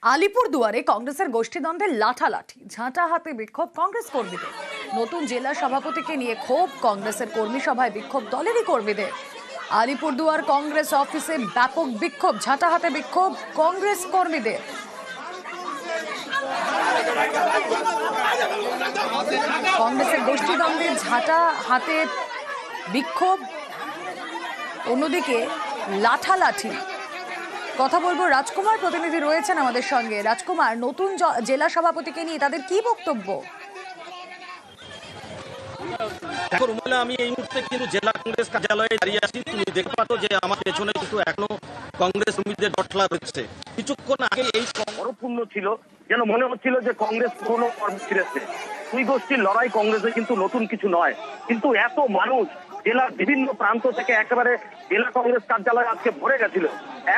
আলিপুরদুয়ারে কংগ্রেসের গোষ্ঠীদ্বন্দ্বে লাঠালাঠি, ঝাঁটা হাতে বিক্ষোভ কংগ্রেস কর্মীদের। নতুন জেলা সভাপতিকে নিয়ে ক্ষোভ কংগ্রেসের কর্মী সভায় বিক্ষোভ দলেরই কর্মীদের। আলিপুরদুয়ার কংগ্রেস অফিসে ব্যাপক বিক্ষোভ, ঝাঁটা হাতে বিক্ষোভ কংগ্রেস কর্মীদের। কংগ্রেসের গোষ্ঠীদ্বন্দ্বে ঝাঁটা হাতে বিক্ষোভ, অন্যদিকে লাঠালাঠি। কথা বলবো, রাজকুমার প্রতিনিধি রয়েছেন আমাদের সঙ্গে। রাজকুমার, নতুন জেলা সভাপতিকে নিয়ে তাদের কি বক্তব্য? দেখো রুমেলা, আমি এই মুহূর্তে কিন্তু জেলা কংগ্রেস কার্যালয়ে দাঁড়িয়ে আছি। তুমি দেখতে পাচ্ছ যে আমার পেছনে কিন্তু এখনো কংগ্রেস কর্মীদের জটলা রয়েছে। কিছুক্ষণ আগে এই বড়পূর্ণ ছিল, যেন মনে হচ্ছিল যে কংগ্রেস পুরনো পর্ব ফিরেছে। দুই গোষ্ঠীর লড়াই কংগ্রেসে কিন্তু নতুন কিছু নয়, কিন্তু এত মানুষ জেলার বিভিন্ন প্রান্ত থেকে একেবারে জেলা কংগ্রেস কার্যালয়ে আজকে ভরে গেছিল।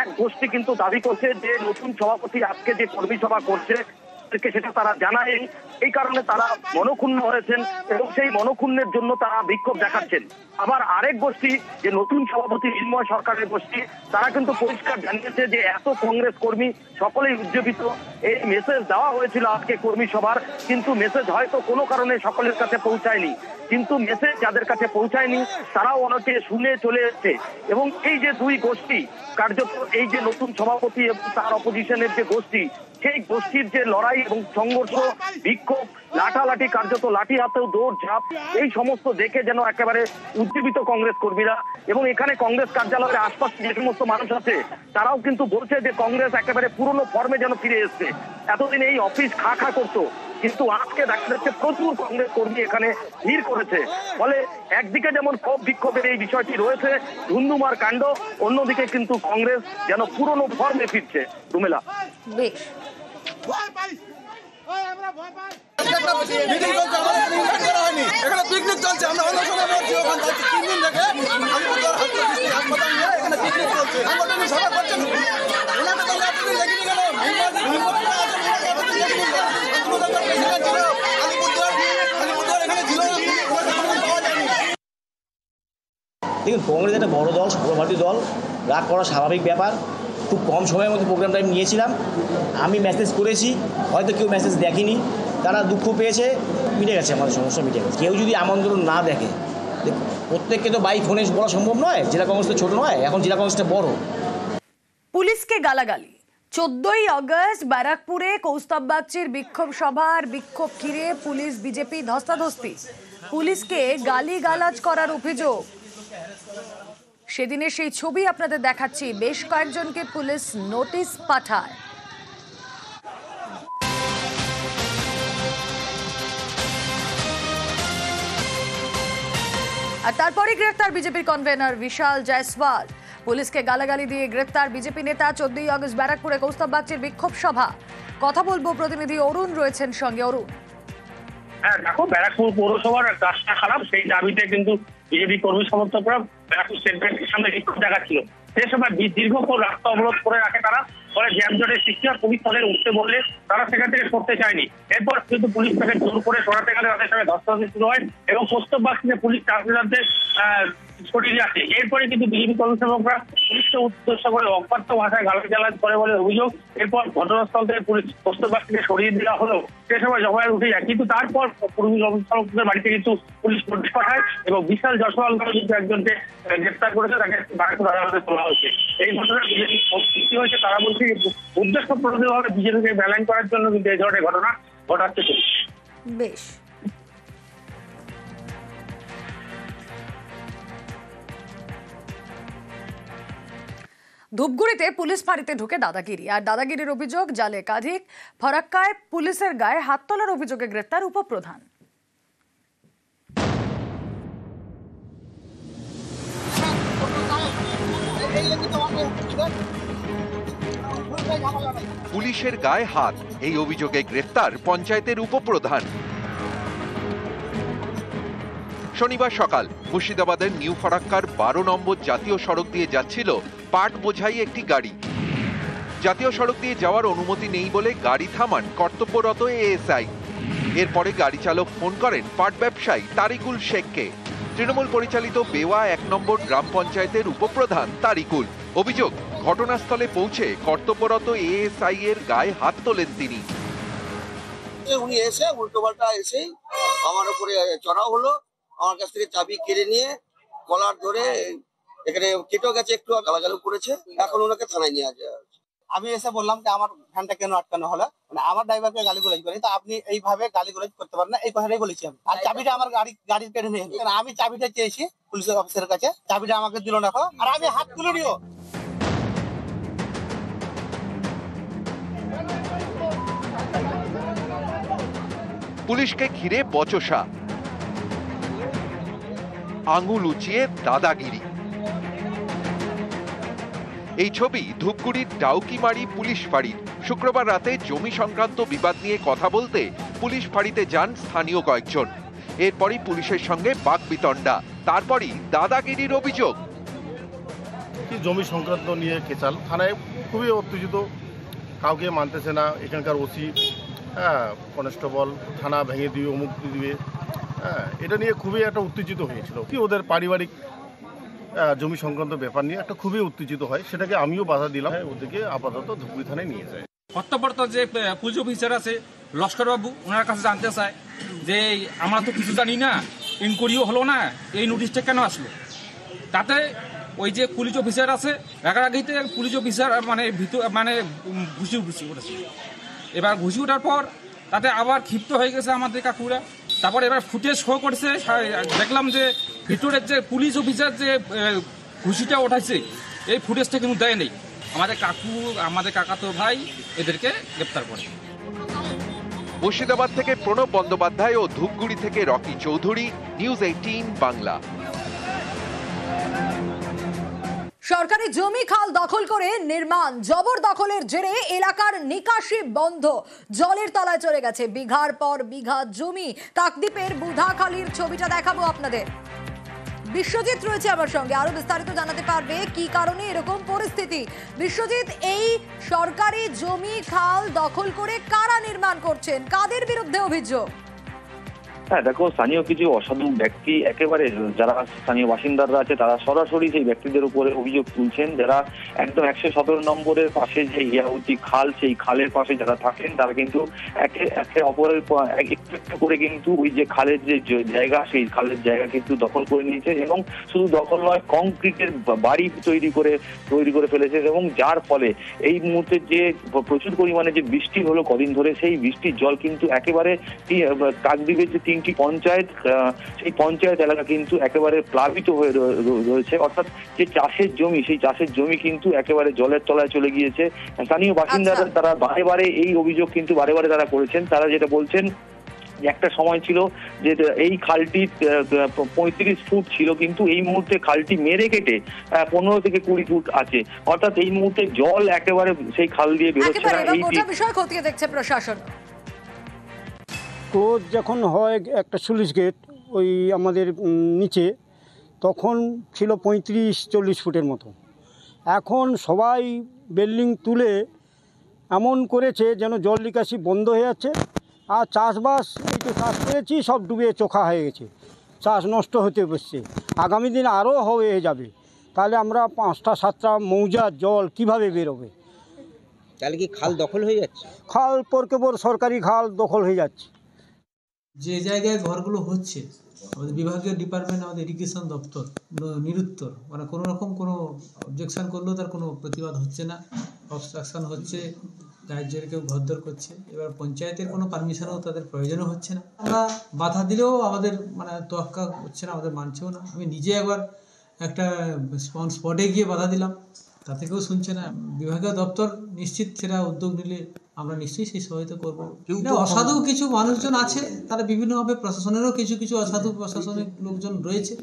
এক গোষ্ঠী কিন্তু দাবি করছে যে নতুন সভাপতি আজকে যে কর্মী সভা করছে সেটা তারা জানায়, এই কারণে তারা মনক্ষুণ্ণ হয়েছেন এবং সেই মনক্ষুণ্ণের জন্য তারা বিক্ষোভ দেখাচ্ছেন। আবার আরেক গোষ্ঠী, যে নতুন সভাপতি নির্ময় সরকারের গোষ্ঠী, তারা কিন্তু পরিষ্কার জানিয়েছে যে এত কংগ্রেস কর্মী সকলেই উজ্জীবিত। এই মেসেজ দেওয়া হয়েছিল আজকে কর্মী সভার, কিন্তু মেসেজ হয়তো কোনো কারণে সকলের কাছে পৌঁছায়নি। কিন্তু মেসেজ যাদের কাছে পৌঁছায়নি তারাও অনেকে শুনে চলে এসছে। এবং এই যে দুই গোষ্ঠী, কার্যত এই যে নতুন সভাপতি এবং তার অপোজিশনের যে গোষ্ঠী, সেই গোষ্ঠীর যে লড়াই এবং সংঘর্ষ, বিক্ষোভ, লাঠালাঠি, কার্যত লাঠি হাতেও দৌড় ঝাঁপ, এই সমস্ত দেখে যেন একেবারে উজ্জীবিত কংগ্রেস কর্মীরা। এবং এখানে কংগ্রেস কার্যালয়ের আশপাশে যে সমস্ত মানুষ আছে তারাও কিন্তু বলছে যে কংগ্রেস একেবারে পুরনো ফর্মে যেন ফিরে এসছে। এতদিন এই অফিস খা খা করতো, কিন্তু আজকে দেখা যাচ্ছে প্রচুর কংগ্রেস কর্মী এখানে ভিড় করেছে। ফলে একদিকে যেমন ক্ষোভ বিক্ষোভের এই বিষয়টি রয়েছে, ধুন্ধুমার কাণ্ড, অন্যদিকে কিন্তু কংগ্রেস যেন পুরনো ফর্মে ফিরছে। রুমেলা, বেশ। পিকনিক চলছে, আমরা অন্বেষণে বলছি ওখান থেকে 3 দিন থেকে আলিপুরদুয়ার হাসপাতাল নিয়ে এখানে পিকনিক চলছে। সংগঠনের সভা করছেন, ওনাকে তো এতদিন দেখিনি কেন? দেখুন, কংগ্রেস একটা বড় দল, সর্বভারতীয় দল, রাগ করা স্বাভাবিক ব্যাপার। খুব কম সময়ের মধ্যে প্রোগ্রামটা আমি নিয়েছিলাম। আমি মেসেজ করেছি, হয়তো কেউ মেসেজ দেখেনি, তারা দুঃখ পেয়েছে, মিটে গেছে, আমাদের সমস্যা মিটে গেছে। কেউ যদি আমন্ত্রণ না দেখে, প্রত্যেককে তো বাই ফোনে বলা সম্ভব নয়। জেলা কংগ্রেস তো ছোট নয়, এখন জেলা কংগ্রেসটা বড়। পুলিশকে গালাগালি। 14ই আগস্ট ব্যারাকপুরে কৌস্তব বাগচির বিক্ষোভ সভার বিক্ষোভ ঘিরে পুলিশ বিজেপি ধস্তাধস্তি। পুলিশকে গালিগালাজ করার অভিযোগ। সেদিনের সেই ছবি আপনাদের দেখাচ্ছি। বেশ কয়েকজনকে পুলিশ নোটিশ পাঠায়। আর তারপরে গ্রেফতার বিজেপির কনভেনর বিশাল জয়সওয়াল। পুলিশকে গালাগালি দিয়ে গ্রেফতার বিজেপি নেতা। 14ই আগস্ট ব্যারাকপুরে কৌস্তব বাগচির বিক্ষোভ সভা। কথা বলবো, প্রতিনিধি অরুণ রয়েছেন সঙ্গে। অরুণ, হ্যাঁ দেখো, ব্যারাকপুর পৌরসভার রাস্তা খারাপ, সেই দাবিতে কিন্তু বিজেপি কর্মী সমর্থকরা ব্যারাকপুর স্টেট ব্যাংকের সামনে বিক্ষোভ দেখাচ্ছিল। সে সময় দীর্ঘক্ষণ রাস্তা অবরোধ করে রাখে তারা। ফলে জ্যামজটের সৃষ্টি হয়। পুলিশ তাদের উঠতে বললে তারা সেখান থেকে সরতে চায়নি। এরপর কিন্তু পুলিশ তাকে জোর করে সরাতে গেলে তাদের সঙ্গে ধস্তাধস্তি শুরু হয় এবং কৌস্তব বাগচিতে পুলিশ ট্রান্সমিটারদের সরিয়ে যাচ্ছে। এরপরে কিন্তু বিজেপি কর্মীসেবকরা পুলিশকে উদ্দেশ্য করে অকথ্য ভাষায় গালাগালাজ করে বলে অভিযোগ। এরপর ঘটনাস্থল থেকে পুলিশ কৌস্তব বাগচিকে সরিয়ে দেওয়া হলো। সে সময় জমায়েত উঠে যায়, কিন্তু তারপর কর্মী সমর্থকদের বাড়িতে কিন্তু পুলিশ নোটিশ পাঠায় এবং বিশাল জয়সওয়াল নামে কিন্তু একজনকে গ্রেফতার করেছে, তাকে ব্যারাকপুর আদালতে তোলা হয়েছে। এই ঘটনায় বিজেপি সৃষ্টি হয়েছে। তারা বলছে উদ্দেশ্য প্রণোদিতভাবে বিজেপিকে ব্যালেন্স করার জন্য কিন্তু এই ধরনের ঘটনা ঘটাচ্ছে। বেশ। ধূপগুড়িতে পুলিশ ফাঁড়িতে ঢুকে দাদাগিরি। আর দাদাগিরির অভিযোগ, জালে একাধিক। ফরাক্কায় পুলিশের গায়ে হাত তোলার অভিযোগে গ্রেফতার উপপ্রধান। পুলিশের গায়ে হাত, এই অভিযোগে গ্রেফতার পঞ্চায়েতের উপপ্রধান। শনিবার সকাল মুর্শিদাবাদের নিউ ফারাক্কার 12 নম্বর জাতীয় সড়ক দিয়ে যাচ্ছিল পাট বোঝাই একটি গাড়ি। জাতীয় সড়ক দিয়ে যাওয়ার অনুমতি নেই বলে গাড়ি থামান কর্তব্যরত এএসআই। এরপরে গাড়ি চালক ফোন করেন পাট ব্যবসায়ী তারিকুল শেখকে। তৃণমূল পরিচালিত বেওয়া 1 নম্বর গ্রাম পঞ্চায়েতের উপপ্রধান তারিকুল। অভিযোগ, ঘটনাস্থলে পৌঁছে কর্তব্যরত এএসআই এর গায়ে হাত তোলেন তিনি। উনি এসে উল্টোপাল্টা এসেই আমার উপরে চড়াও হলো, আমার কাছ থেকে চাবি কেড়ে নিয়ে কলার ধরে এখানে কেটেও গেছে, একটু গালাগালি করেছে। এখন ওনাকে থানায় নিয়ে আসা হয়েছে। আমি এসে বললাম যে আমার ভ্যানটা কেন আটকানো হলো, মানে আমার ড্রাইভারকে গালিগুলোজ করি, তো আপনি এইভাবে গালিগুলোজ করতে পারেন না, এই কথাটাই বলেছি আমি। আর চাবিটা আমার গাড়ির কেড়ে নিয়ে, আমি চাবিটা চেয়েছি পুলিশ অফিসারের কাছে, চাবিটা আমাকে দিল না, আর আমি হাত তুলে নিও। পুলিশকে ঘিরে বচসা, আঙুল উঁচিয়ে দাদাগিরি। এই ছবি ধূপগুড়ির ডাউকিমারি পুলিশ ফাঁড়ির। শুক্রবার রাতে জমি সংক্রান্ত বিবাদ নিয়ে কথা বলতে পুলিশ ফাঁড়িতে যান স্থানীয় কয়েকজন। এরপরই পুলিশের সঙ্গে বাকবিতণ্ডা, তারপরই দাদাগিরির অভিযোগ। জমি সংক্রান্ত নিয়ে কেচাল, থানায় খুবই উত্তেজিত, কাউকে মানতেছে না এখানকার ওসি, কনস্টেবল, থানা ভেঙে দিবে, অমুক দিবে, এটা নিয়ে খুবই একটা উত্তেজিত হয়েছিল। কি ওদের পারিবারিক জমি সংক্রান্ত ব্যাপার নিয়ে একটা খুবই উত্তেজিত হয়, সেটাকে আমিও বাধা দিলাম, ওদেরকে আপাতত ধুপগুড়ি থানায় নিয়ে যায়। কর্তব্যরত যে পুলিশ অফিসার আছে লস্করবাবু, ওনার কাছে জানতে চায় যে আমরা তো কিছু জানি না, ইনকোয়ারিও হলো না, এই নোটিশটা কেন আসলো। তাতে ওই যে পুলিশ অফিসার আছে, রাগারাগিতে পুলিশ অফিসার মানে ঘুষি উঠেছে। এবার ঘুষি ওঠার পর তাতে আবার ক্ষিপ্ত হয়ে গেছে আমাদের কাকুরা। তারপর এবার ফুটেজ শো করছে, দেখলাম যে ভিতরের যে পুলিশ অফিসার যে ঘুষিটা ওঠাইছে এই ফুটেজটা কিন্তু দেয় নেই। আমাদের কাকাতো ভাই এদেরকে গ্রেপ্তার করে। মুর্শিদাবাদ থেকে প্রণব বন্দ্যোপাধ্যায় ও ধূপগুড়ি থেকে রকি চৌধুরী, নিউজ 18 বাংলা। সরকারি জমি খাল দখল করে নির্মাণ, জবরদখলের জেরে এলাকার নিকাশি বন্ধ, জলের তলায় চলে গেছে বিঘার পর বিঘা জমি। কাকদ্বীপের বুধাখালীর ছবিটা দেখাবো আপনাদের। বিশ্বজিৎ রয়েছে আমার সঙ্গে, আরো বিস্তারিত জানাতে পারবে কি কারণে এরকম পরিস্থিতি। বিশ্বজিৎ, এই সরকারি জমি খাল দখল করে কারা নির্মাণ করছেন, কাদের বিরুদ্ধে অভিযোগ? হ্যাঁ দেখো, স্থানীয় কিছু অসাধু ব্যক্তি, একেবারে যারা স্থানীয় বাসিন্দারা আছে তারা সরাসরি সেই ব্যক্তিদের উপরে অভিযোগ তুলছেন, যারা একদম 117 নম্বরের পাশে যে ইয়াহুতি খাল, সেই খালের পাশে যারা থাকেন তারা কিন্তু একে অপরের একটু করে কিন্তু ওই যে খালের যে জায়গা, সেই খালের জায়গা কিন্তু দখল করে নিয়েছে, এবং শুধু দখল নয়, কংক্রিটের বাড়ি তৈরি করে ফেলেছে, এবং যার ফলে এই মুহূর্তে যে প্রচুর পরিমাণে যে বৃষ্টি হলো কদিন ধরে, সেই বৃষ্টির জল কিন্তু একেবারে কাকদ্বীপের যে 3টি পঞ্চায়েত, সেই পঞ্চায়েত এলাকা কিন্তু একেবারে প্লাবিত হয়ে রয়েছে। অর্থাৎ যে চাষের জমি, সেই চাষের জমি কিন্তু একেবারে জলের তলায় চলে গিয়েছে। স্থানীয় বাসিন্দারা তারা বারে এই অভিযোগ কিন্তু বারে তারা করেছেন। তারা যেটা বলছেন, একটা সময় ছিল যে এই খালটি 35 ফুট ছিল, কিন্তু এই মুহূর্তে খালটি মেরে কেটে 15 থেকে 20 ফুট আছে। অর্থাৎ এই মুহূর্তে জল একেবারে সেই খাল দিয়ে বেরোচ্ছে না। এই বিষয় খতিয়ে দেখছে প্রশাসন। ক্লোজ যখন হয় একটা স্লুইস গেট ওই আমাদের নিচে, তখন ছিল 35-40 ফুটের মতো। এখন সবাই বিল্ডিং তুলে এমন করেছে যেন জল নিকাশি বন্ধ হয়ে যাচ্ছে, আর চাষবাস এই তো চাষ করেছি সব ডুবে চোখা হয়ে গেছে, চাষ নষ্ট হতে বসছে, আগামী দিন আরও হয়ে যাবে। তাহলে আমরা 5টা-7টা মৌজার জল কিভাবে বেরোবে? তাহলে কি খাল দখল হয়ে যাচ্ছে? খাল পরকেবর সরকারি খাল দখল হয়ে যাচ্ছে। যে জায়গায় ঘরগুলো হচ্ছে, আমাদের বিভাগীয় ডিপার্টমেন্ট, আমাদের ইরিগেশন দপ্তর নিরুত্তর, মানে কোনো রকম কোনো অবজেকশন করলেও তার কোনো প্রতিবাদ হচ্ছে না, অবস্ট্রাকশন হচ্ছে, গায়ের জোরে কেউ ঘরদর করছে। এবার পঞ্চায়েতের কোনো পারমিশনও তাদের প্রয়োজনও হচ্ছে না। আমরা বাধা দিলেও আমাদের তোয়াক্কা হচ্ছে না, আমাদের মানছেও না। আমি নিজে একবার একটা স্পটে গিয়ে বাধা দিলাম, তাতে কেউ শুনছে না। বিভাগীয় দপ্তর নিশ্চিত সেটা উদ্যোগ নিলে আমরা নিশ্চয়ই সেই সহায়তা করবো। অসাধু কিছু মানুষজন আছে, তারা বিভিন্নভাবে, প্রশাসনেরও কিছু অসাধু প্রশাসনিক লোকজন রয়েছে,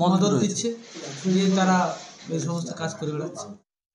মদত দিচ্ছে, যে তারা এই সমস্ত কাজ করে বেড়াচ্ছে।